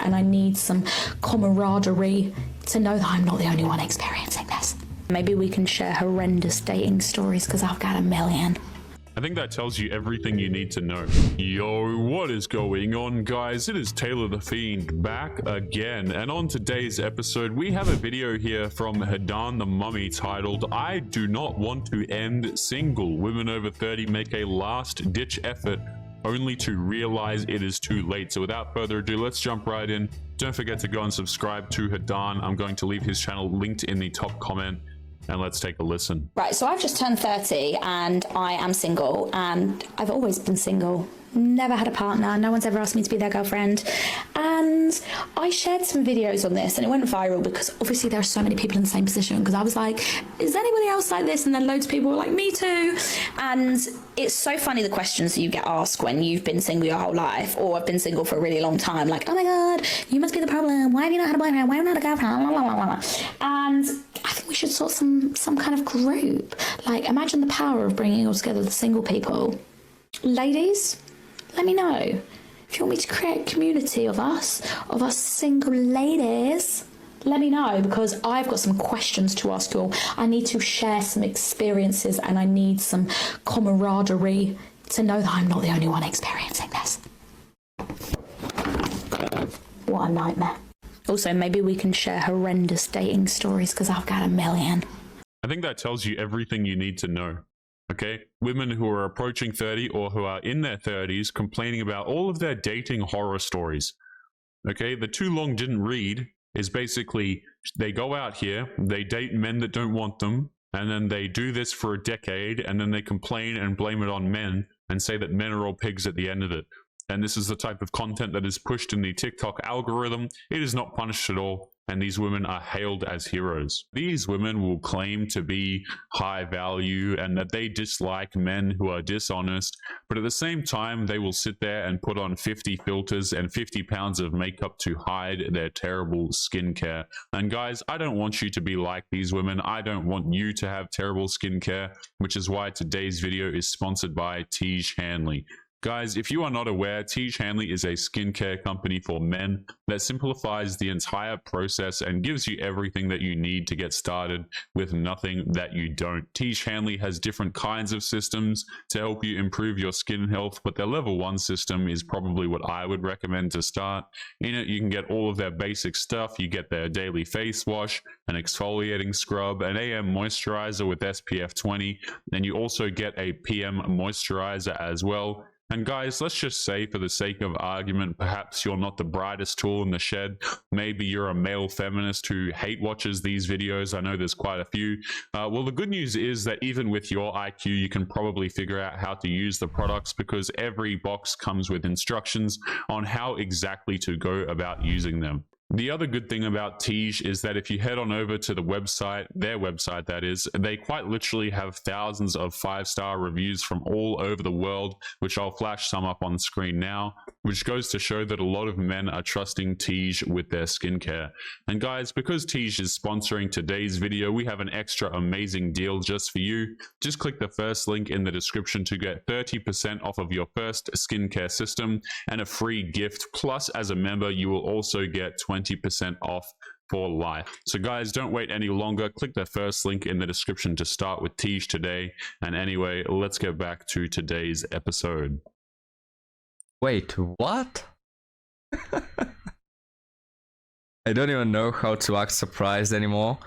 and I need some camaraderie to know that I'm not the only one experiencing this. Maybe we can share horrendous dating stories because I've got a million. I think that tells you everything you need to know. Yo, what is going on, guys? It is Taylor the Fiend back again, and on today's episode we have a video here from Hadan the Mummy titled "I Do Not Want to End Single. Women over 30 make a last-ditch effort only to realize it is too late." So without further ado, let's jump right in. Don't forget to go and subscribe to Hadan. I'm going to leave his channel linked in the top comment. And let's take a listen. Right, so I've just turned 30 and I am single, and I've always been single. Never had a partner, no one's ever asked me to be their girlfriend. And I shared some videos on this and it went viral because obviously there are so many people in the same position, because I was like, is anybody else like this? And then loads of people were like, me too. And it's so funny the questions that you get asked when you've been single your whole life or have been single for a really long time. Like, oh my God, you must be the problem. Why have you not had a boyfriend? Why have you not had a girlfriend? Blah, blah, blah, blah. And I think we should sort some kind of group. Like, imagine the power of bringing all together the single people. Ladies, let me know if you want me to create a community of us single ladies. Let me know, because I've got some questions to ask you all. I need to share some experiences and I need some camaraderie to know that I'm not the only one experiencing this. What a nightmare. Also, maybe we can share horrendous dating stories because I've got a million. I think that tells you everything you need to know. Okay, women who are approaching 30 or who are in their 30s complaining about all of their dating horror stories. Okay, the too long didn't read is basically they go out here, they date men that don't want them, and then they do this for a decade, and then they complain and blame it on men and say that men are all pigs at the end of it. And this is the type of content that is pushed in the TikTok algorithm. It is not punished at all. And these women are hailed as heroes. These women will claim to be high value and that they dislike men who are dishonest, but at the same time, they will sit there and put on 50 filters and 50 pounds of makeup to hide their terrible skincare. And guys, I don't want you to be like these women. I don't want you to have terrible skincare, which is why today's video is sponsored by Tiege Hanley. Guys, if you are not aware, Tiege Hanley is a skincare company for men that simplifies the entire process and gives you everything that you need to get started with nothing that you don't. Tiege Hanley has different kinds of systems to help you improve your skin health, but their level 1 system is probably what I would recommend to start. In it, you can get all of their basic stuff. You get their daily face wash, an exfoliating scrub, an AM moisturizer with SPF 20, and you also get a PM moisturizer as well. And guys, let's just say for the sake of argument, perhaps you're not the brightest tool in the shed. Maybe you're a male feminist who hate watches these videos. I know there's quite a few. Well, the good news is that even with your IQ, you can probably figure out how to use the products, because every box comes with instructions on how exactly to go about using them. The other good thing about Tiege is that if you head on over to the website, their website that is, they quite literally have thousands of 5-star reviews from all over the world, which I'll flash some up on screen now, which goes to show that a lot of men are trusting Tiege with their skincare. And guys, because Tiege is sponsoring today's video, we have an extra amazing deal just for you. Just click the first link in the description to get 30% off of your first skincare system and a free gift. Plus, as a member, you will also get 20% off for life. So guys, don't wait any longer. Click the first link in the description to start with Tiege today. And anyway, let's get back to today's episode. Wait, what? I don't even know how to act surprised anymore.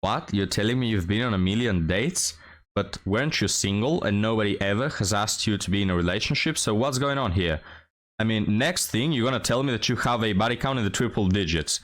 What? You're telling me you've been on a million dates? But weren't you single and nobody ever has asked you to be in a relationship? So what's going on here? I mean, next thing, you're gonna tell me that you have a body count in the triple digits.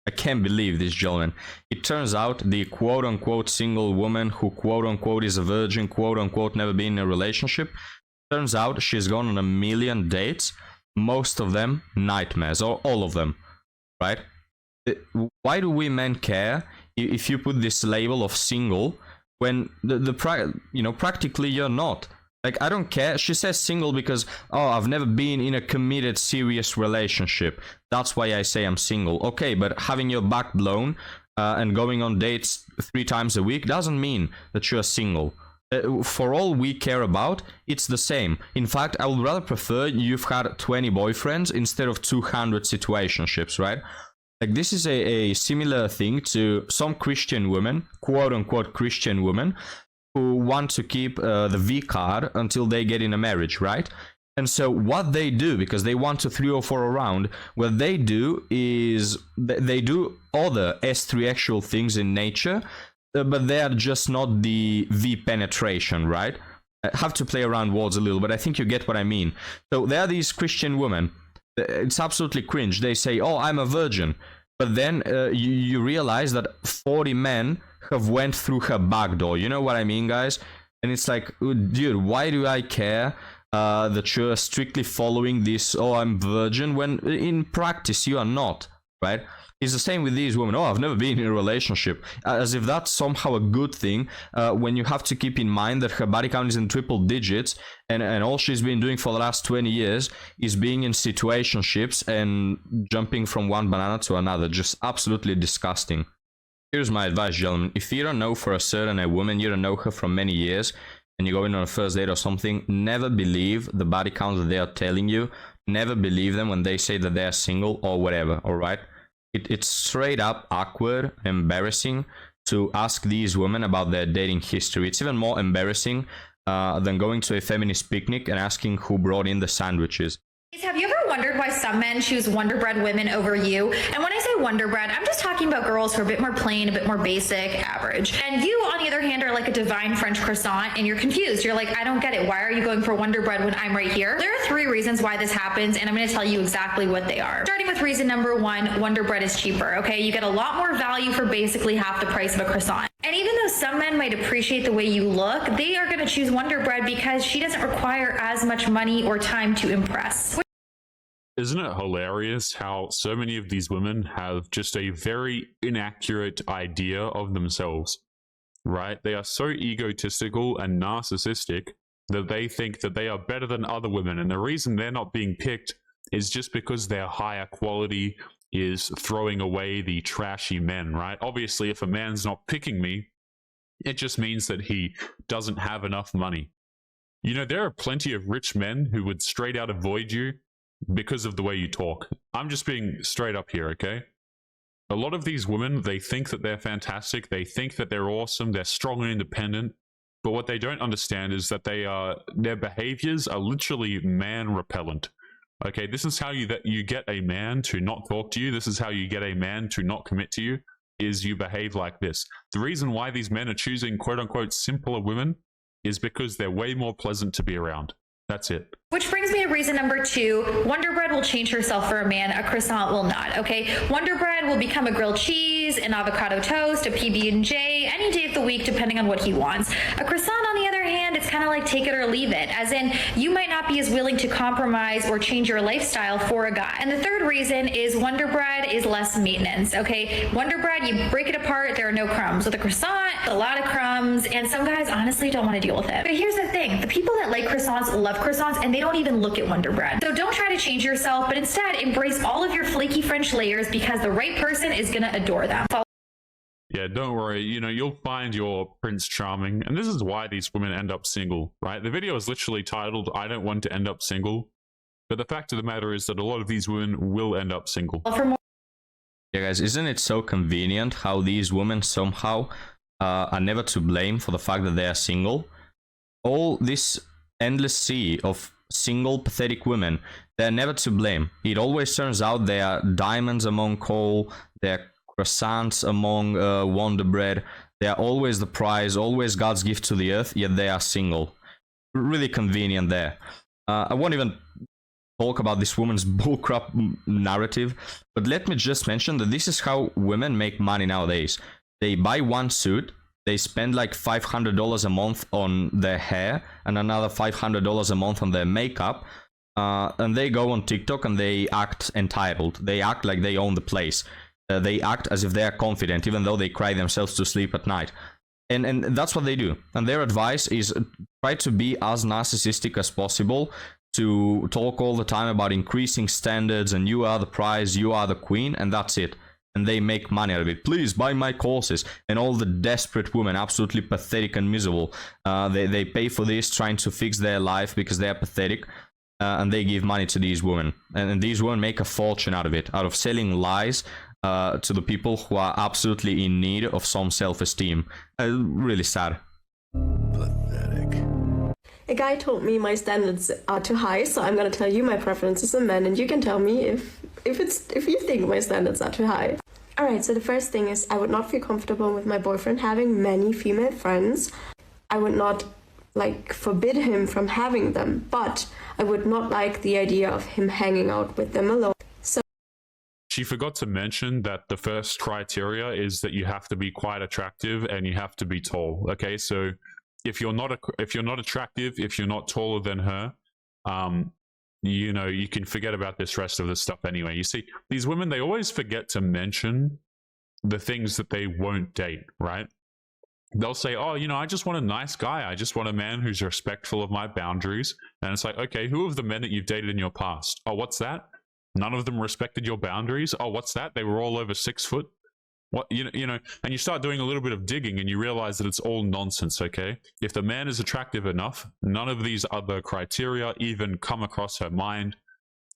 I can't believe this, gentlemen. It turns out the quote-unquote single woman who quote-unquote is a virgin, quote-unquote never been in a relationship, turns out she's gone on a million dates, most of them nightmares, or all of them, right? Why do we men care if you put this label of single when practically you're not? Like, I don't care. She says single because, oh, I've never been in a committed, serious relationship. That's why I say I'm single. Okay, but having your back blown and going on dates 3 times a week doesn't mean that you're single. For all we care about, it's the same. In fact, I would rather prefer you've had 20 boyfriends instead of 200 situationships, right? Like, this is a similar thing to some Christian women, quote-unquote Christian women, who want to keep the V card until they get in a marriage, right? And so what they do, because they want to 3 or 4 around, what they do is they do other S3 actual things in nature, but they are just not the V penetration, right? I have to play around words a little, but I think you get what I mean. So there are these Christian women. It's absolutely cringe. They say, oh, I'm a virgin. But then you realize that 40 men have went through her back door. You know what I mean, guys? And it's like, dude, why do I care that you're strictly following this, oh, I'm virgin, when in practice you are not, right? It's the same with these women. Oh, I've never been in a relationship. As if that's somehow a good thing, when you have to keep in mind that her body count is in triple digits, and all she's been doing for the last 20 years is being in situationships and jumping from one banana to another. Just absolutely disgusting. Here's my advice, gentlemen. If you don't know for a certain a woman, you don't know her from many years, and you go in on a first date or something, never believe the body count that they are telling you. Never believe them when they say that they are single or whatever, alright? It's straight up awkward, embarrassing to ask these women about their dating history. It's even more embarrassing than going to a feminist picnic and asking who brought in the sandwiches. Have you ever wondered why some men choose Wonderbread women over you? And when I say Wonderbread, I'm just talking about girls who are a bit more plain, a bit more basic, average. And you, on the other hand, are like a divine French croissant and you're confused. You're like, I don't get it. Why are you going for Wonderbread when I'm right here? There are 3 reasons why this happens, and I'm going to tell you exactly what they are. Starting with reason number 1, Wonderbread is cheaper, okay? You get a lot more value for basically half the price of a croissant. And even though some men might appreciate the way you look, they are going to choose Wonderbread because she doesn't require as much money or time to impress. Isn't it hilarious how so many of these women have just a very inaccurate idea of themselves, right? They are so egotistical and narcissistic that they think that they are better than other women. And the reason they're not being picked is just because their higher quality is throwing away the trashy men, right? Obviously, if a man's not picking me, it just means that he doesn't have enough money. You know, there are plenty of rich men who would straight out avoid you because of the way you talk. I'm just being straight up here, okay? A lot of these women, they think that they're fantastic, they think that they're awesome, they're strong and independent, but what they don't understand is that their behaviors are literally man repellent. Okay, this is how you get a man to not talk to you, this is how you get a man to not commit to you, is you behave like this. The reason why these men are choosing quote-unquote simpler women is because they're way more pleasant to be around. That's it. Which brings me to reason number 2. Wonderbread will change herself for a man. A croissant will not, okay? Wonderbread will become a grilled cheese, an avocado toast, a PB&J, any day of the week, depending on what he wants. A croissant, on the other hand, it's kind of like take it or leave it. As in, you might not be as willing to compromise or change your lifestyle for a guy. And the third reason is Wonderbread is less maintenance, okay? Wonderbread, you break it apart, there are no crumbs. With a croissant, a lot of crumbs, and some guys honestly don't want to deal with it. But here's the thing, the people that like croissants love croissants, and they don't even look at Wonderbread. So don't try to change yourself, but instead embrace all of your flaky French layers because the right person is gonna adore them. Yeah, don't worry, you know, you'll find your Prince Charming, and this is why these women end up single, right? The video is literally titled, I don't want to end up single, but the fact of the matter is that a lot of these women will end up single. Yeah, guys, isn't it so convenient how these women somehow are never to blame for the fact that they are single? All this endless sea of single pathetic women, they're never to blame. It always turns out they are diamonds among coal, they're croissants among Wonderbread, they are always the prize, always God's gift to the earth, yet they are single. Really convenient there. I won't even talk about this woman's bullcrap narrative, but let me just mention that this is how women make money nowadays. They buy one suit, they spend like $500 a month on their hair and another $500 a month on their makeup, and they go on TikTok and they act entitled. They act like they own the place. They act as if they are confident, even though they cry themselves to sleep at night. And that's what they do. And their advice is try to be as narcissistic as possible, to talk all the time about increasing standards and you are the prize, you are the queen, and that's it. and they make money out of it. Please buy my courses. And all the desperate women, absolutely pathetic and miserable, they pay for this, trying to fix their life because they are pathetic, and they give money to these women, and these women make a fortune out of it, out of selling lies to the people who are absolutely in need of some self-esteem. Really sad. Pathetic. A guy told me my standards are too high, so I'm gonna tell you my preferences as a man, and you can tell me if you think my standards are too high. Alright, so the first thing is I would not feel comfortable with my boyfriend having many female friends. I would not forbid him from having them, but I would not like the idea of him hanging out with them alone. So She forgot to mention that the first criteria is that you have to be quite attractive and you have to be tall. Okay, so if you're not attractive, if you're not taller than her, you can forget about this rest of the stuff anyway. You see, these women, they always forget to mention the things that they won't date, right? They'll say, oh, I just want a nice guy. I just want a man who's respectful of my boundaries. And it's like, okay, who of the men that you've dated in your past? Oh, what's that? None of them respected your boundaries? Oh, what's that? They were all over 6 foot? What, and you start doing a little bit of digging and you realize that it's all nonsense, okay? If the man is attractive enough, none of these other criteria even come across her mind.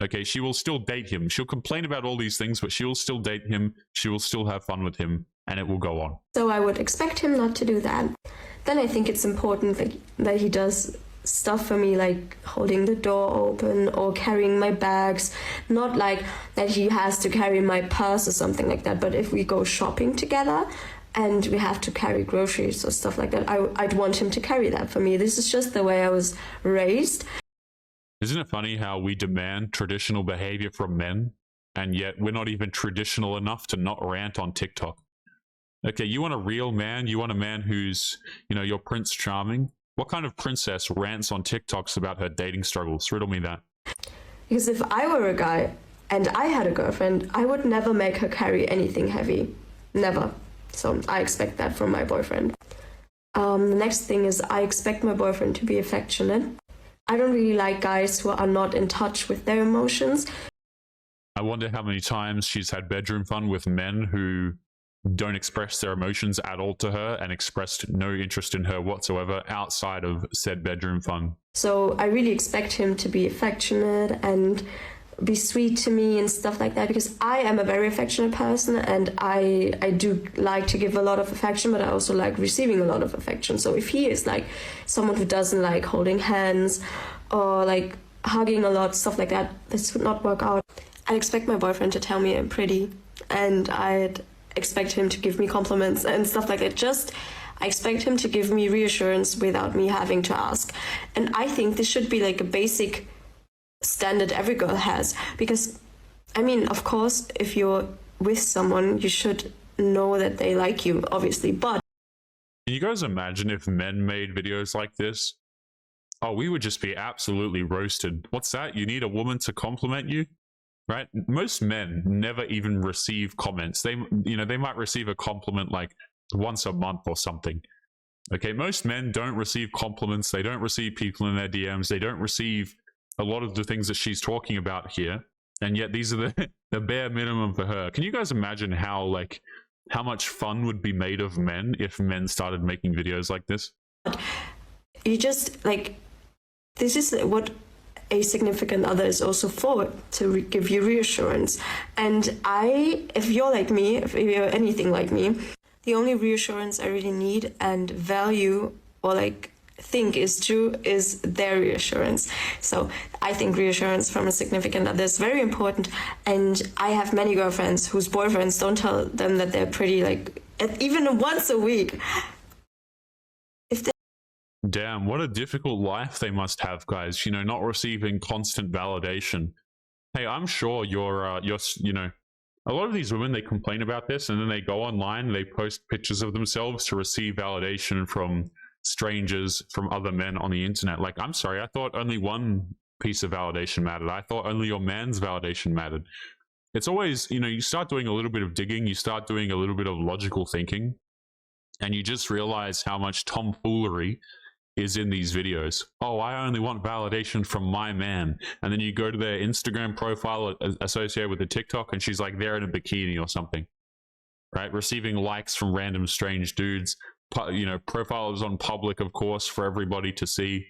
Okay, she will still date him. She'll complain about all these things, but she will still date him. She will still have fun with him, and it will go on. So I would expect him not to do that. Then I think it's important that he does stuff for me, like holding the door open or carrying my bags. Not like that he has to carry my purse or something like that, but if we go shopping together and we have to carry groceries or stuff like that, I'd want him to carry that for me. This is just the way I was raised. Isn't it funny how we demand traditional behavior from men, and yet we're not even traditional enough to not rant on TikTok? Okay, you want a real man? You want a man who's, your Prince Charming? What kind of princess rants on TikToks about her dating struggles? Riddle me that. Because if I were a guy and I had a girlfriend, I would never make her carry anything heavy. Never. So I expect that from my boyfriend. The next thing is I expect my boyfriend to be affectionate. I don't really like guys who are not in touch with their emotions. I wonder how many times she's had bedroom fun with men who don't express their emotions at all to her and expressed no interest in her whatsoever outside of said bedroom fun. So I really expect him to be affectionate and be sweet to me and stuff like that, because I am a very affectionate person and I do like to give a lot of affection, but I also like receiving a lot of affection. So if he is like someone who doesn't like holding hands or like hugging a lot, stuff like that, this would not work out. I expect my boyfriend to tell me I'm pretty, and I'd expect him to give me compliments and stuff like that. I expect him to give me reassurance without me having to ask. And I think this should be like a basic standard every girl has, because of course, if you're with someone, you should know that they like you, obviously, but can you guys imagine if men made videos like this? Oh, we would just be absolutely roasted. What's that? You need a woman to compliment you? Right? Most men never even receive comments. They might receive a compliment like once a month or something. Okay, most men don't receive compliments. They don't receive people in their DMs. They don't receive a lot of the things that she's talking about here. And yet these are the bare minimum for her. Can you guys imagine how much fun would be made of men if men started making videos like this? you just this is what a significant other is also for, to give you reassurance. And if you're like me, if you're anything like me, the only reassurance I really need and value or think is true is their reassurance. So I think reassurance from a significant other is very important. And I have many girlfriends whose boyfriends don't tell them that they're pretty, even once a week. Damn, what a difficult life they must have, guys. Not receiving constant validation. Hey, I'm sure you're a lot of these women, they complain about this and then they go online, they post pictures of themselves to receive validation from strangers, from other men on the internet. I'm sorry, I thought only one piece of validation mattered. I thought only your man's validation mattered. It's always, you start doing a little bit of digging, you start doing a little bit of logical thinking, and you just realize how much tomfoolery is in these videos. Oh, I only want validation from my man. And then you go to their Instagram profile associated with the TikTok and she's they're in a bikini or something. right? Receiving likes from random strange dudes. You know, profiles on public, of course, for everybody to see.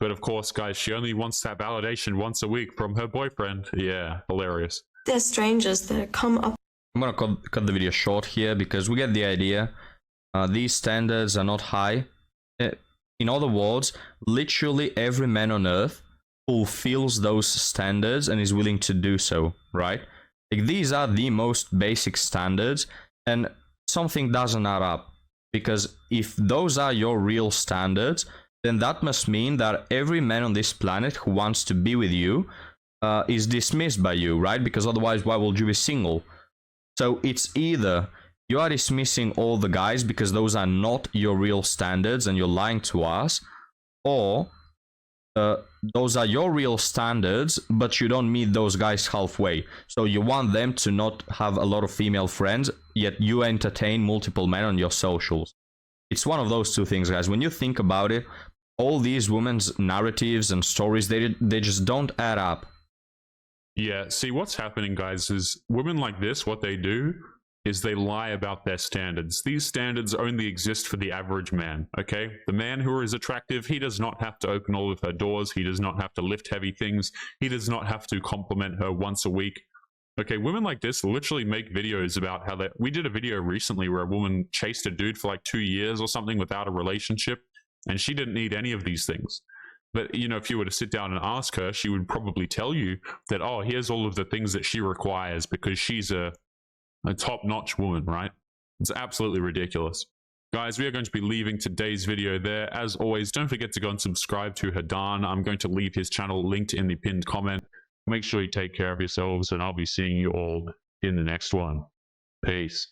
But of course, guys, she only wants that validation once a week from her boyfriend. Yeah, hilarious. There's strangers that come up. I'm gonna cut the video short here because we get the idea. These standards are not high. In other words, literally every man on earth fulfills those standards and is willing to do so, right? Like, these are the most basic standards, and something doesn't add up. Because if those are your real standards, then that must mean that every man on this planet who wants to be with you is dismissed by you, right? Because otherwise, why would you be single? So it's either you are dismissing all the guys because those are not your real standards and you're lying to us, or those are your real standards, but you don't meet those guys halfway. So you want them to not have a lot of female friends, yet you entertain multiple men on your socials. It's one of those two things, guys. When you think about it, all these women's narratives and stories, they just don't add up. Yeah, see, what's happening, guys, is women like this, what they do is they lie about their standards. These standards only exist for the average man, okay? The man who is attractive, he does not have to open all of her doors. He does not have to lift heavy things. He does not have to compliment her once a week. Okay, women like this literally make videos about how they... We did a video recently where a woman chased a dude for like 2 years or something without a relationship, and she didn't need any of these things. But, you know, if you were to sit down and ask her, she would probably tell you that, oh, here's all of the things that she requires because she's a top-notch woman, right? It's absolutely ridiculous. Guys, we are going to be leaving today's video there. As always, don't forget to go and subscribe to Hadan. I'm going to leave his channel linked in the pinned comment. Make sure you take care of yourselves, and I'll be seeing you all in the next one. Peace.